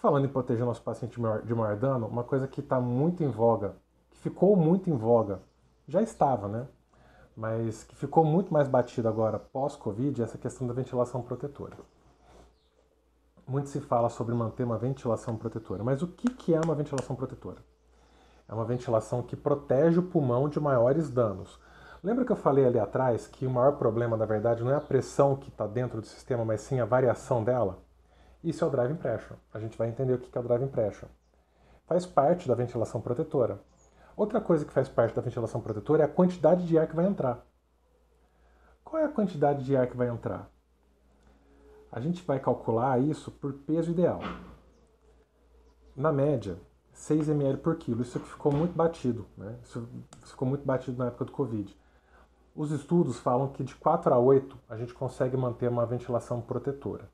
Falando em proteger nosso paciente de maior dano, uma coisa que está muito em voga, que ficou muito em voga, já estava, né? Mas que ficou muito mais batido agora pós-Covid, é essa questão da ventilação protetora. Muito se fala sobre manter uma ventilação protetora, mas o que é uma ventilação protetora? É uma ventilação que protege o pulmão de maiores danos. Lembra que eu falei ali atrás que o maior problema, na verdade, não é a pressão que está dentro do sistema, mas sim a variação dela? Isso é o driving pressure. A gente vai entender o que é o driving pressure. Faz parte da ventilação protetora. Outra coisa que faz parte da ventilação protetora é a quantidade de ar que vai entrar. Qual é a quantidade de ar que vai entrar? A gente vai calcular isso por peso ideal. Na média, 6 ml por quilo. Isso aqui ficou muito batido, né? Isso ficou muito batido na época do Covid. Os estudos falam que de 4 a 8 a gente consegue manter uma ventilação protetora,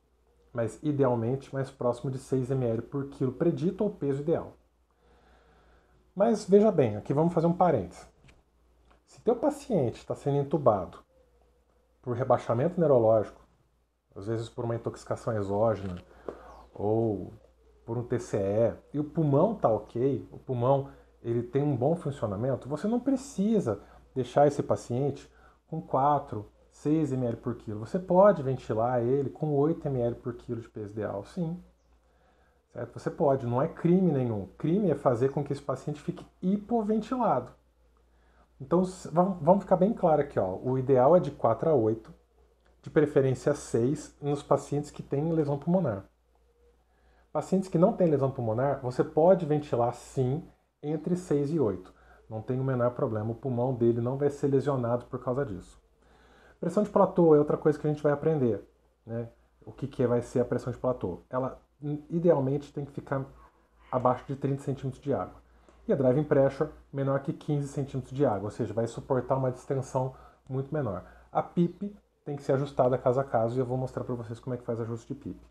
mas idealmente mais próximo de 6 ml por quilo predito ou peso ideal. Mas veja bem, aqui vamos fazer um parênteses. Se teu paciente está sendo entubado por rebaixamento neurológico, às vezes por uma intoxicação exógena ou por um TCE, e o pulmão está ok, o pulmão ele tem um bom funcionamento, você não precisa deixar esse paciente com 4, 6 ml por quilo. Você pode ventilar ele com 8 ml por quilo de peso ideal, sim. Certo? Você pode, não é crime nenhum. Crime é fazer com que esse paciente fique hipoventilado. Então, vamos ficar bem claro aqui. Ó. O ideal é de 4 a 8, de preferência 6, nos pacientes que têm lesão pulmonar. Pacientes que não têm lesão pulmonar, você pode ventilar sim entre 6 e 8. Não tem o menor problema, o pulmão dele não vai ser lesionado por causa disso. Pressão de platô é outra coisa que a gente vai aprender. Né? O que vai ser a pressão de platô? Ela idealmente tem que ficar abaixo de 30 centímetros de água. E a driving pressure menor que 15 centímetros de água, ou seja, vai suportar uma distensão muito menor. A PIP tem que ser ajustada caso a caso e eu vou mostrar para vocês como é que faz ajuste de PIP.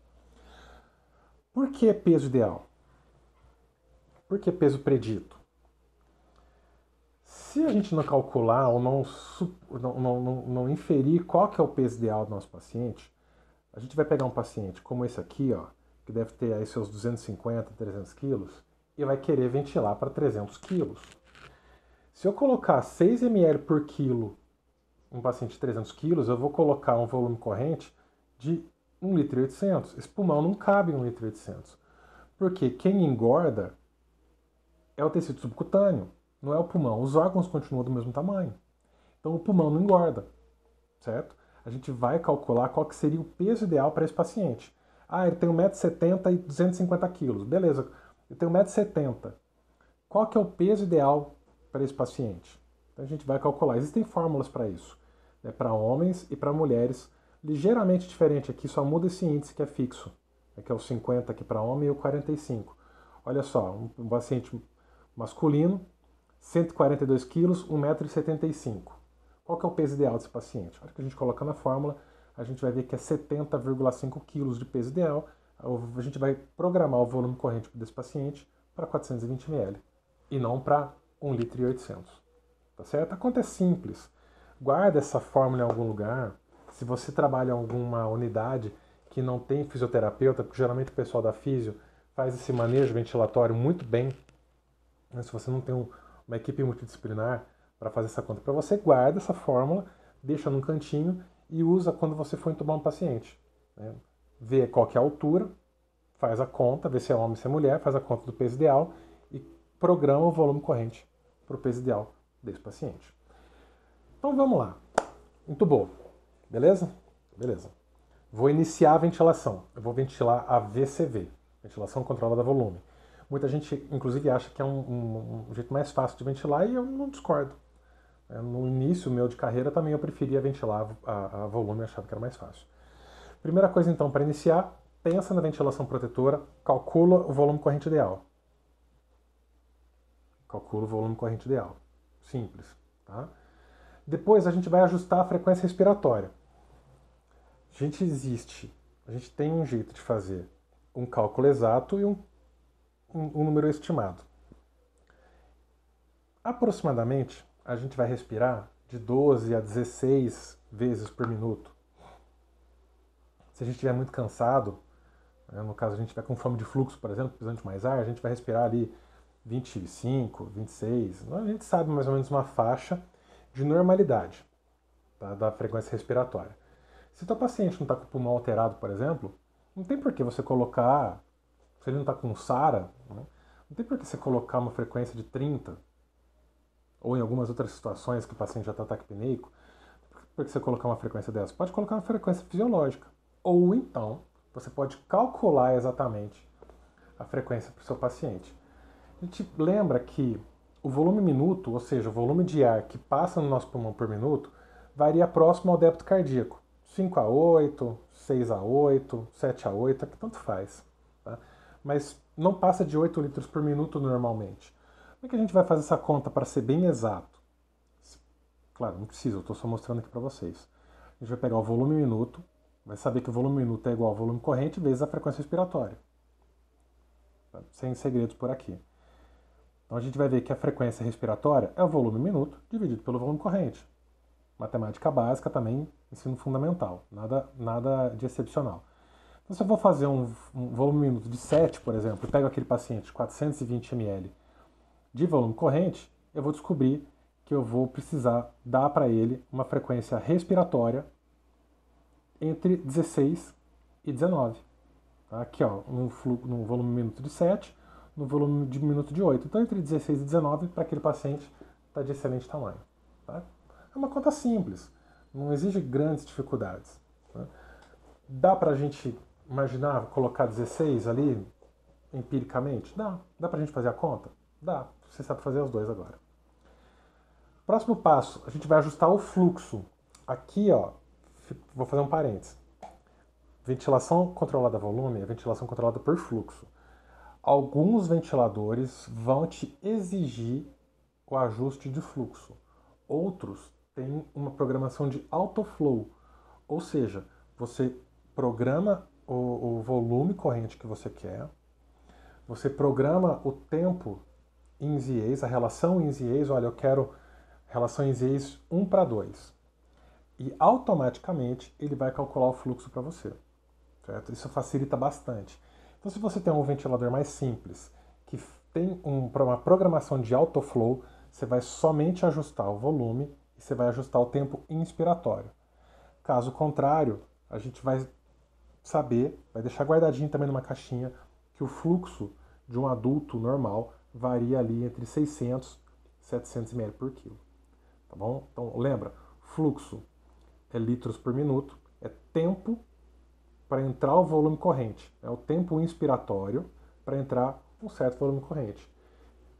Por que peso ideal? Por que peso predito? Se a gente não calcular ou não inferir qual que é o peso ideal do nosso paciente, a gente vai pegar um paciente como esse aqui, ó, que deve ter aí seus 250, 300 quilos, e vai querer ventilar para 300 quilos. Se eu colocar 6 ml por quilo um paciente de 300 quilos, eu vou colocar um volume corrente de 1,8 litro. Esse pulmão não cabe em 1,8 litro. Porque quem engorda é o tecido subcutâneo, não é o pulmão. Os órgãos continuam do mesmo tamanho. Então o pulmão não engorda, certo? A gente vai calcular qual que seria o peso ideal para esse paciente. Ah, ele tem 1,70 m e 250 kg. Beleza, eu tenho 1,70 m. Qual que é o peso ideal para esse paciente? Então a gente vai calcular. Existem fórmulas para isso, né, para homens e para mulheres. Ligeiramente diferente aqui, só muda esse índice que é fixo, que é o 50 aqui para homem e o 45. Olha só, um paciente masculino, 142 quilos, 1,75 m. Qual que é o peso ideal desse paciente? A hora que a gente coloca na fórmula, a gente vai ver que é 70,5 kg de peso ideal. A gente vai programar o volume corrente desse paciente para 420 ml e não para 1,8 litro. Tá certo? A conta é simples. Guarda essa fórmula em algum lugar. Se você trabalha em alguma unidade que não tem fisioterapeuta, porque geralmente o pessoal da físio faz esse manejo ventilatório muito bem, se você não tem uma equipe multidisciplinar para fazer essa conta para você, guarda essa fórmula, deixa num cantinho e usa quando você for entubar um paciente. Né? Vê qual que é a altura, faz a conta, vê se é homem ou se é mulher, faz a conta do peso ideal e programa o volume corrente para o peso ideal desse paciente. Então vamos lá. Entubou. Beleza? Beleza. Vou iniciar a ventilação. Eu vou ventilar a VCV, ventilação controlada volume. Muita gente, inclusive, acha que é um jeito mais fácil de ventilar e eu não discordo. No início meu de carreira também eu preferia ventilar a volume, eu achava que era mais fácil. Primeira coisa então, para iniciar, pensa na ventilação protetora, calcula o volume corrente ideal. Calcula o volume corrente ideal. Simples. Tá? Depois a gente vai ajustar a frequência respiratória. A gente tem um jeito de fazer um cálculo exato e um número estimado. Aproximadamente, a gente vai respirar de 12 a 16 vezes por minuto. Se a gente estiver muito cansado, No caso, a gente estiver com fome de fluxo, por exemplo, precisando de mais ar, a gente vai respirar ali 25, 26. A gente sabe mais ou menos uma faixa de normalidade, tá, da frequência respiratória. Se o teu paciente não está com o pulmão alterado, por exemplo, não tem por que você colocar, se ele não está com SARA, né, não tem por que você colocar uma frequência de 30, ou em algumas outras situações que o paciente já está taquipneico, por que você colocar uma frequência dessa? Pode colocar uma frequência fisiológica. Ou então, você pode calcular exatamente a frequência para o seu paciente. A gente lembra que o volume minuto, ou seja, o volume de ar que passa no nosso pulmão por minuto, varia próximo ao débito cardíaco. 5 a 8, 6 a 8, 7 a 8, é que tanto faz. Tá? Mas não passa de 8 litros por minuto normalmente. Como é que a gente vai fazer essa conta para ser bem exato? Claro, não precisa, eu estou só mostrando aqui para vocês. A gente vai pegar o volume minuto, vai saber que o volume minuto é igual ao volume corrente vezes a frequência respiratória. Tá? Sem segredos por aqui. Então a gente vai ver que a frequência respiratória é o volume minuto dividido pelo volume corrente. Matemática básica também, ensino fundamental, nada de excepcional. Então se eu vou fazer um volume minuto de 7, por exemplo, e pego aquele paciente de 420 ml de volume corrente, eu vou descobrir que eu vou precisar dar para ele uma frequência respiratória entre 16 e 19. Tá? Aqui, ó, no volume minuto de 7, no volume de minuto de 8. Então, entre 16 e 19, para aquele paciente, está de excelente tamanho. Tá? É uma conta simples, não exige grandes dificuldades. Tá? Dá para a gente imaginar colocar 16 ali empiricamente? Dá para a gente fazer a conta? Dá. Você sabe fazer os dois agora. Próximo passo, a gente vai ajustar o fluxo. Aqui, ó, vou fazer um parênteses. Ventilação controlada a volume é ventilação controlada por fluxo. Alguns ventiladores vão te exigir o ajuste de fluxo. Outros têm uma programação de autoflow, ou seja, você programa o volume corrente que você quer, você programa o tempo ins e ex, a relação ins e ex, olha, eu quero relação ins e ex 1 para 2. E automaticamente ele vai calcular o fluxo para você. Certo? Isso facilita bastante. Então, se você tem um ventilador mais simples, que tem uma programação de autoflow, você vai somente ajustar o volume e você vai ajustar o tempo inspiratório. Caso contrário, a gente vai saber, vai deixar guardadinho também numa caixinha, que o fluxo de um adulto normal varia ali entre 600 e 700 ml por quilo. Tá bom? Então, lembra, fluxo é litros por minuto, é tempo para entrar o volume corrente. É o tempo inspiratório para entrar um certo volume corrente.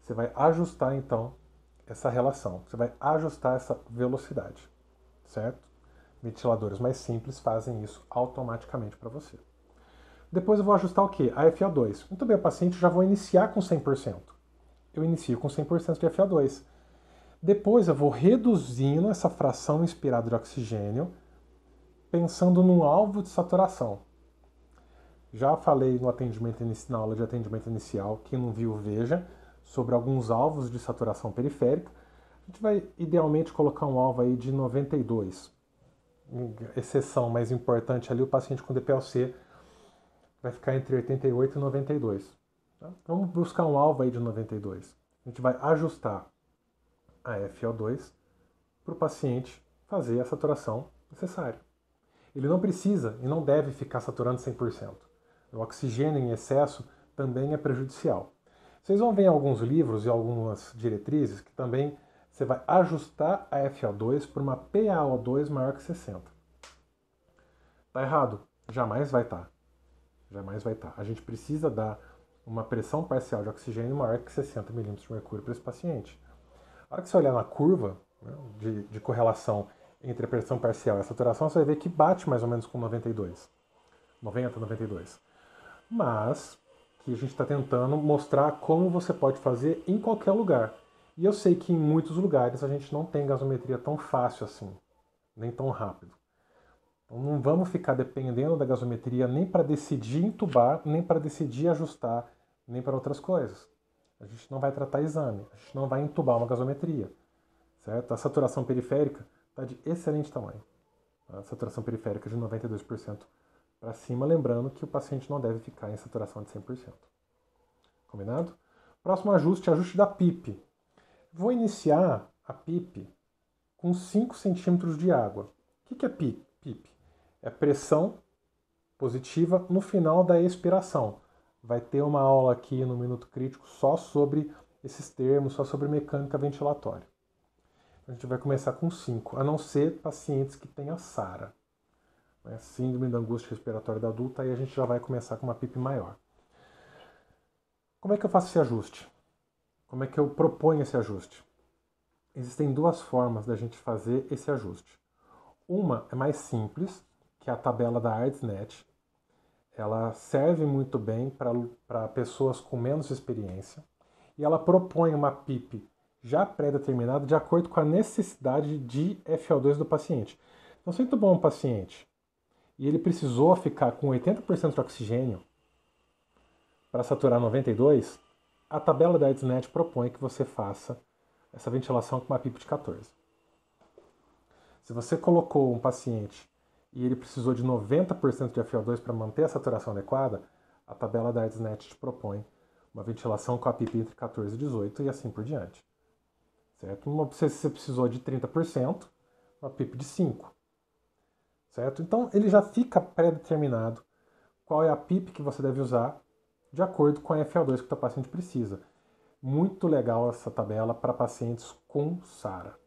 Você vai ajustar, então, essa relação. Você vai ajustar essa velocidade, certo? Ventiladores mais simples fazem isso automaticamente para você. Depois eu vou ajustar o quê? A FO2. Muito bem, o paciente já vou iniciar com 100%. Eu inicio com 100% de FO2. Depois eu vou reduzindo essa fração inspirada de oxigênio, pensando num alvo de saturação. Já falei no atendimento na aula de atendimento inicial, quem não viu, veja, sobre alguns alvos de saturação periférica. A gente vai idealmente colocar um alvo aí de 92. Exceção mais importante ali, o paciente com DPLC vai ficar entre 88 e 92. Tá? Vamos buscar um alvo aí de 92. A gente vai ajustar a FO2 para o paciente fazer a saturação necessária. Ele não precisa e não deve ficar saturando 100%. O oxigênio em excesso também é prejudicial. Vocês vão ver em alguns livros e algumas diretrizes que também você vai ajustar a FO2 para uma PaO2 maior que 60. Tá errado? Jamais vai estar. Jamais vai estar. A gente precisa dar uma pressão parcial de oxigênio maior que 60 milímetros de mercúrio para esse paciente. A hora que você olhar na curva, né, de correlação entre a pressão parcial e a saturação, você vai ver que bate mais ou menos com 92. 90, 92. Mas que a gente está tentando mostrar como você pode fazer em qualquer lugar. E eu sei que em muitos lugares a gente não tem gasometria tão fácil assim, nem tão rápido. Então não vamos ficar dependendo da gasometria nem para decidir entubar, nem para decidir ajustar, nem para outras coisas. A gente não vai tratar exame, a gente não vai entubar uma gasometria. Certo? A saturação periférica está de excelente tamanho. A saturação periférica de 92% para cima, lembrando que o paciente não deve ficar em saturação de 100%. Combinado? Próximo ajuste, ajuste da PIP. Vou iniciar a PIP com 5 centímetros de água. O que é PIP? É pressão positiva no final da expiração. Vai ter uma aula aqui no Minuto Crítico só sobre esses termos, só sobre mecânica ventilatória. A gente vai começar com 5, a não ser pacientes que tenham SARA, né? Síndrome da angústia respiratória da adulta, aí a gente já vai começar com uma PIP maior. Como é que eu faço esse ajuste? Como é que eu proponho esse ajuste? Existem duas formas da gente fazer esse ajuste. Uma é mais simples, que é a tabela da ARDSNet. Ela serve muito bem para pessoas com menos experiência e ela propõe uma PIP já pré-determinada de acordo com a necessidade de FO2 do paciente. Então, se eu entubou um paciente e ele precisou ficar com 80% de oxigênio para saturar 92, a tabela da ARDSNet propõe que você faça essa ventilação com uma PIP de 14. Se você colocou um paciente e ele precisou de 90% de FO2 para manter a saturação adequada, a tabela da ARDSNet te propõe uma ventilação com a PIP entre 14 e 18 e assim por diante. Certo? Se você precisou de 30%, uma PIP de 5. Certo? Então ele já fica pré-determinado qual é a PIP que você deve usar de acordo com a FO2 que o teu paciente precisa. Muito legal essa tabela para pacientes com SARA.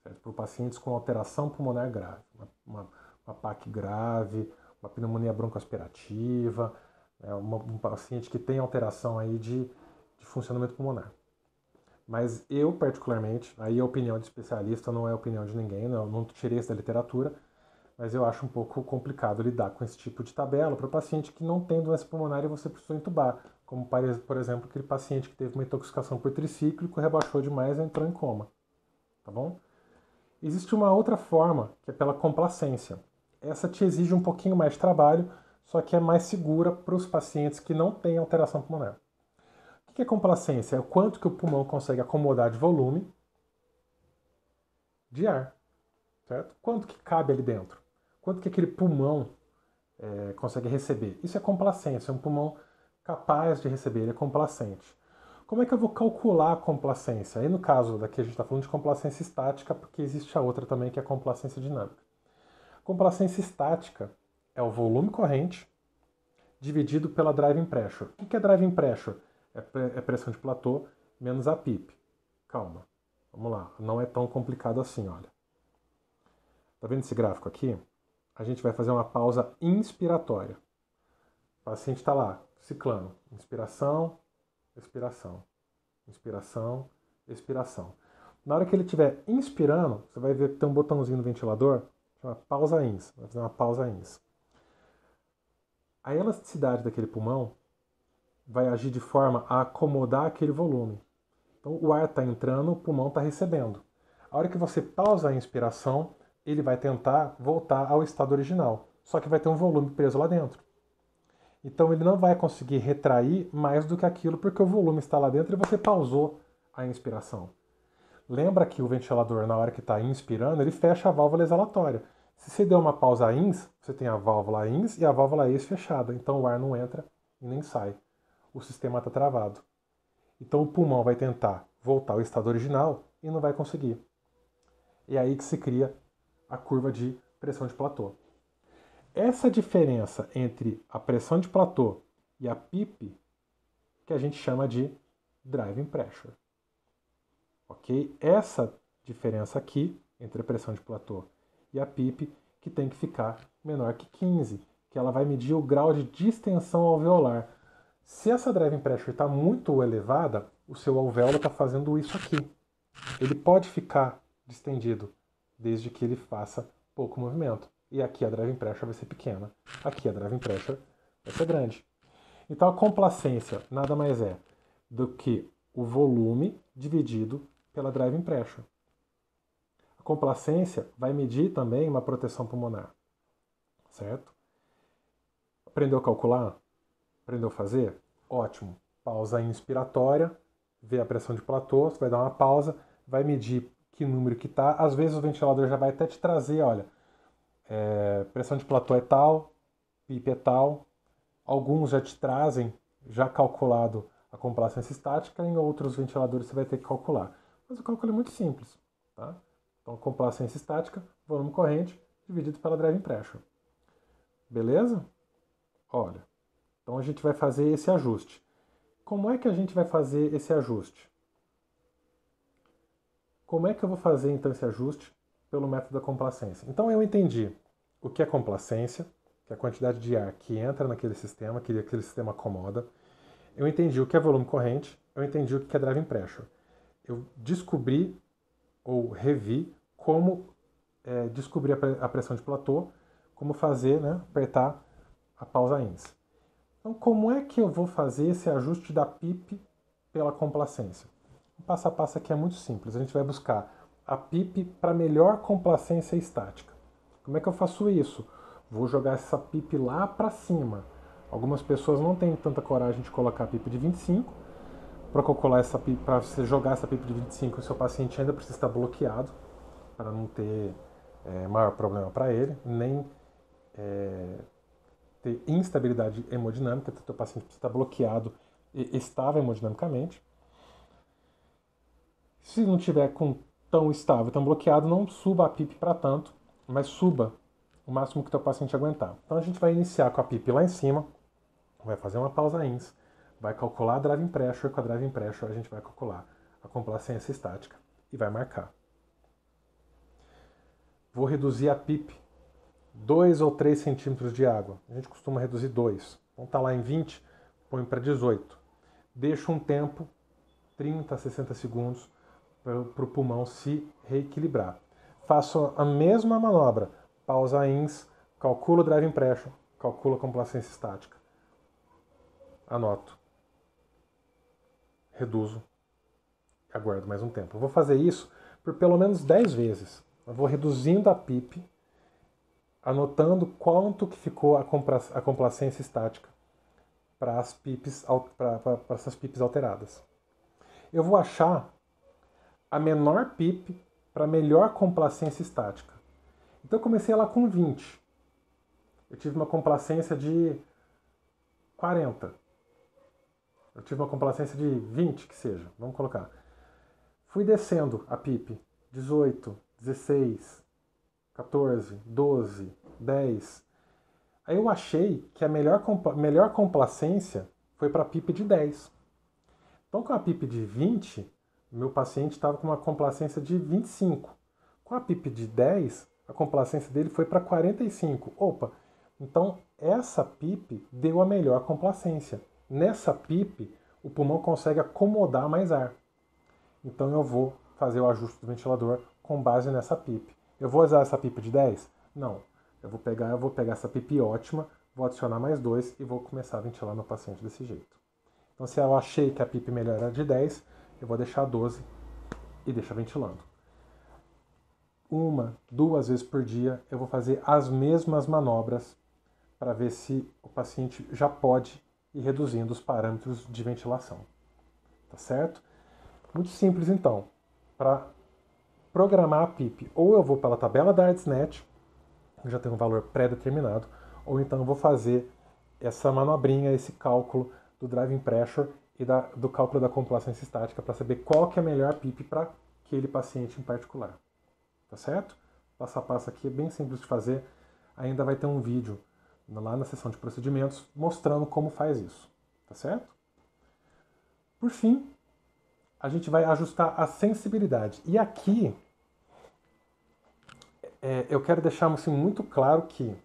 Para pacientes com alteração pulmonar grave, uma PAC grave, uma pneumonia broncoaspirativa, um paciente que tem alteração aí de funcionamento pulmonar. Mas eu, particularmente, aí é a opinião de especialista, não é a opinião de ninguém, não tirei isso da literatura, mas eu acho um pouco complicado lidar com esse tipo de tabela para o paciente que não tem doença pulmonar e você precisou entubar, como, por exemplo, aquele paciente que teve uma intoxicação por tricíclico, rebaixou demais e entrou em coma. Tá bom? Existe uma outra forma, que é pela complacência. Essa te exige um pouquinho mais de trabalho, só que é mais segura para os pacientes que não têm alteração pulmonar. O que é complacência? É o quanto que o pulmão consegue acomodar de volume de ar. Certo? Quanto que cabe ali dentro? Quanto que aquele pulmão consegue receber? Isso é complacência, é um pulmão capaz de receber, ele é complacente. Como é que eu vou calcular a complacência? Aí no caso daqui a gente está falando de complacência estática, porque existe a outra também que é a complacência dinâmica. Complacência estática é o volume corrente dividido pela driving pressure. O que é driving pressure? É pressão de platô menos a PIP. Calma, vamos lá, não é tão complicado assim, olha. Tá vendo esse gráfico aqui? A gente vai fazer uma pausa inspiratória. O paciente está lá, ciclando. Inspiração, expiração. Inspiração, expiração. Na hora que ele estiver inspirando, você vai ver que tem um botãozinho no ventilador, chama pausa ins. Vai fazer uma pausa ins. A elasticidade daquele pulmão vai agir de forma a acomodar aquele volume. Então o ar está entrando, o pulmão está recebendo. A hora que você pausa a inspiração, ele vai tentar voltar ao estado original. Só que vai ter um volume preso lá dentro. Então ele não vai conseguir retrair mais do que aquilo porque o volume está lá dentro e você pausou a inspiração. Lembra que o ventilador, na hora que está inspirando, ele fecha a válvula exalatória. Se você der uma pausa ins, você tem a válvula ins e a válvula ex fechada. Então o ar não entra e nem sai. O sistema está travado. Então o pulmão vai tentar voltar ao estado original e não vai conseguir. É aí que se cria a curva de pressão de platô. Essa diferença entre a pressão de platô e a PIP, que a gente chama de driving pressure. Ok? Essa diferença aqui, entre a pressão de platô e a PIP, que tem que ficar menor que 15, que ela vai medir o grau de distensão alveolar. Se essa driving pressure está muito elevada, o seu alvéolo está fazendo isso aqui. Ele pode ficar distendido, desde que ele faça pouco movimento. E aqui a driving pressure vai ser pequena. Aqui a driving pressure vai ser grande. Então a complacência nada mais é do que o volume dividido pela driving pressure. A complacência vai medir também uma proteção pulmonar. Certo? Aprendeu a calcular? Aprendeu a fazer? Ótimo. Pausa inspiratória, vê a pressão de platô, você vai dar uma pausa, vai medir que número que está. Às vezes o ventilador já vai até te trazer, olha, pressão de platô é tal, PIP é tal. Alguns já te trazem já calculado a complacência estática, em outros ventiladores você vai ter que calcular. Mas o cálculo é muito simples. Tá? Então, complacência estática, volume corrente, dividido pela driving pressure. Beleza? Olha, então a gente vai fazer esse ajuste. Como é que a gente vai fazer esse ajuste? Como é que eu vou fazer então esse ajuste pelo método da complacência? Então eu entendi o que é complacência, que é a quantidade de ar que entra naquele sistema, que aquele sistema acomoda. Eu entendi o que é volume corrente, eu entendi o que é driving pressure. Eu descobri ou revi como descobrir a pressão de platô, como fazer, né, apertar a pausa INS. Então, como é que eu vou fazer esse ajuste da PIP pela complacência? O passo a passo aqui é muito simples. A gente vai buscar a PIP para melhor complacência estática. Como é que eu faço isso? Vou jogar essa PIP lá para cima. Algumas pessoas não têm tanta coragem de colocar a PIP de 25. Para você jogar essa PIP de 25, o seu paciente ainda precisa estar bloqueado para não ter maior problema para ele, nem ter instabilidade hemodinâmica, o seu paciente precisa estar bloqueado e estável hemodinamicamente. Se não tiver tão estável, tão bloqueado, não suba a PIP para tanto, mas suba o máximo que o teu paciente aguentar. Então a gente vai iniciar com a PIP lá em cima, vai fazer uma pausa INS, vai calcular a driving pressure, com a driving pressure a gente vai calcular a complacência estática e vai marcar. Vou reduzir a PIP 2 ou 3 centímetros de água. A gente costuma reduzir 2. Então tá lá em 20, põe para 18. Deixo um tempo, 30 a 60 segundos, para o pulmão se reequilibrar. Faço a mesma manobra, pausa INS, calculo o driving pressure, calculo a complacência estática. Anoto. Reduzo. Aguardo mais um tempo. Eu vou fazer isso por pelo menos 10 vezes. Eu vou reduzindo a PIP, anotando quanto que ficou a complacência estática para essas PIPs alteradas. Eu vou achar a menor PIP para melhor complacência estática. Então eu comecei lá com 20. Eu tive uma complacência de 40. Eu tive uma complacência de 20, que seja. Vamos colocar. Fui descendo a PIP. 18, 16, 14, 12, 10. Aí eu achei que a melhor complacência foi para a PIP de 10. Então com a PIP de 20, meu paciente estava com uma complacência de 25. Com a PIP de 10, a complacência dele foi para 45. Opa, então essa PIP deu a melhor complacência. Nessa PIP, o pulmão consegue acomodar mais ar. Então eu vou fazer o ajuste do ventilador com base nessa PIP. Eu vou usar essa PIP de 10? Não. Eu vou pegar essa PIP ótima, vou adicionar mais 2 e vou começar a ventilar meu paciente desse jeito. Então se eu achei que a PIP melhor era de 10, eu vou deixar 12 e deixar ventilando. 1, 2 vezes por dia eu vou fazer as mesmas manobras para ver se o paciente já pode ir reduzindo os parâmetros de ventilação. Tá certo? Muito simples então. Para programar a PIP, ou eu vou pela tabela da ArdsNet, que já tem um valor pré-determinado, ou então eu vou fazer essa manobrinha, esse cálculo do driving pressure e do cálculo da complacência estática para saber qual que é a melhor PIP para aquele paciente em particular. Tá certo? Passo a passo aqui é bem simples de fazer. Ainda vai ter um vídeo lá na seção de procedimentos mostrando como faz isso. Tá certo? Por fim, a gente vai ajustar a sensibilidade. E aqui eu quero deixar assim, muito claro que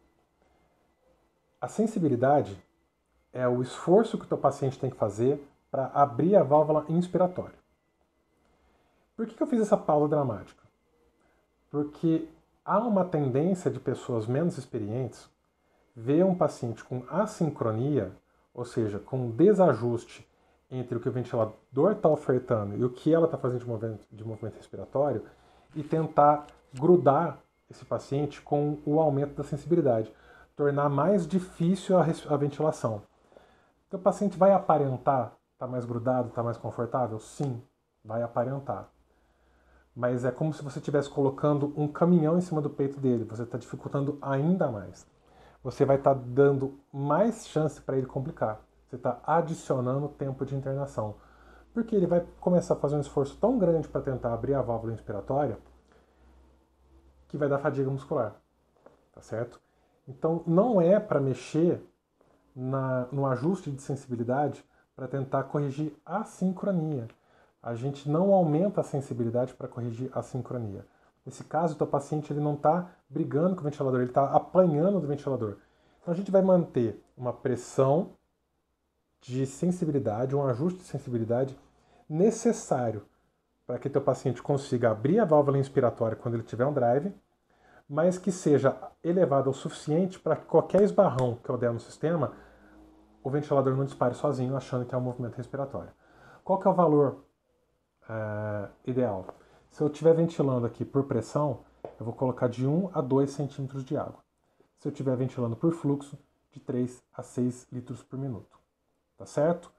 a sensibilidade é o esforço que o teu paciente tem que fazer para abrir a válvula inspiratória. Por que eu fiz essa pausa dramática? Porque há uma tendência de pessoas menos experientes ver um paciente com assincronia, ou seja, com desajuste entre o que o ventilador está ofertando e o que ela está fazendo de movimento respiratório e tentar grudar esse paciente com o aumento da sensibilidade, tornar mais difícil a ventilação. Então, o paciente vai aparentar estar mais grudado, estar mais confortável? Sim, vai aparentar. Mas é como se você estivesse colocando um caminhão em cima do peito dele, você está dificultando ainda mais. você vai estar dando mais chance para ele complicar. Você está adicionando tempo de internação. Porque ele vai começar a fazer um esforço tão grande para tentar abrir a válvula inspiratória que vai dar fadiga muscular. Tá certo? Então, não é para mexer no ajuste de sensibilidade para tentar corrigir a sincronia. A gente não aumenta a sensibilidade para corrigir a sincronia. Nesse caso, o teu paciente ele não está brigando com o ventilador, ele está apanhando do ventilador. Então a gente vai manter uma pressão de sensibilidade, um ajuste de sensibilidade necessário para que teu paciente consiga abrir a válvula inspiratória quando ele tiver um drive, mas que seja elevado o suficiente para que qualquer esbarrão que eu der no sistema, o ventilador não dispare sozinho achando que é um movimento respiratório. Qual que é o valor ideal? Se eu estiver ventilando aqui por pressão, eu vou colocar de 1 a 2 centímetros de água. Se eu estiver ventilando por fluxo, de 3 a 6 litros por minuto. Tá certo?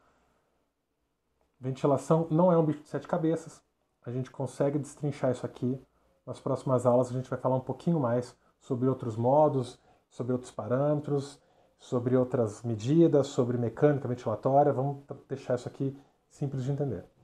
Ventilação não é um bicho de 7 cabeças. A gente consegue destrinchar isso aqui. Nas próximas aulas a gente vai falar um pouquinho mais sobre outros modos, sobre outros parâmetros, sobre outras medidas, sobre mecânica ventilatória. Vamos deixar isso aqui simples de entender.